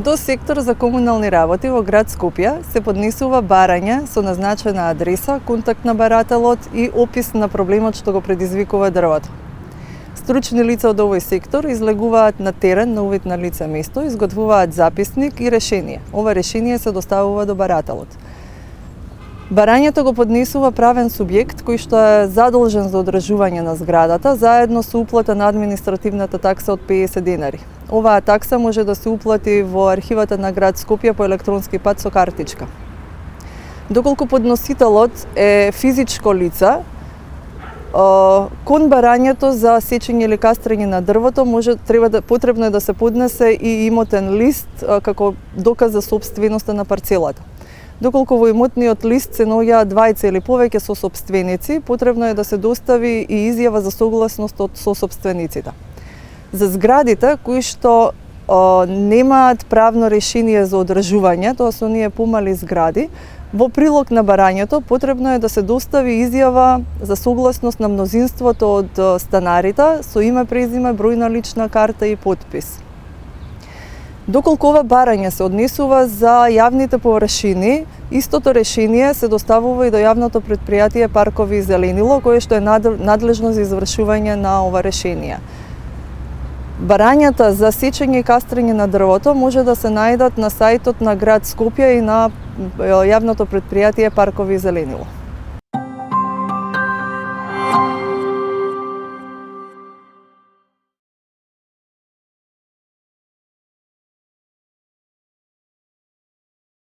До сектор за комунални работи во град Скопје се поднесува барање со назначена адреса, контакт на барателот и опис на проблемот што го предизвикува дрвото. Стручни лица од овој сектор излегуваат на терен на увид на лице место, изготвуваат записник и решение. Ова решение се доставува до барателот. Барањето го поднесува правен субјект кој што е задолжен за одржување на зградата, заедно со уплата на административната такса од 50 денари. Оваа такса може да се уплати во архивата на град Скопје по електронски пат со картичка. Доколку подносителот е физичко лице, кон барањето за сечење или кастрење на дрвото потребно е да се поднесе и имотен лист како доказ за собственоста на парцелата. Доколку во имотниот лист се наоѓаат двајца или повеќе сосопственици, потребно е да се достави и изјава за согласност од сосопствениците. За зградите кои што немаат правно решение за одржување, тоа се оние помали згради, во прилог на барањето потребно е да се достави изјава за согласност на мнозинството од станарите со име, презиме, број на лична карта и подпис. Доколку ова барање се однесува за јавните површини, истото решение се доставува и до јавното претпријатие Паркови и зеленило, кое што е надлежно за извршување на ова решение. Барањата за сечење и кастрење на дрвото може да се најдат на сајтот на град Скопје и на јавното претпријатие Паркови и зеленило.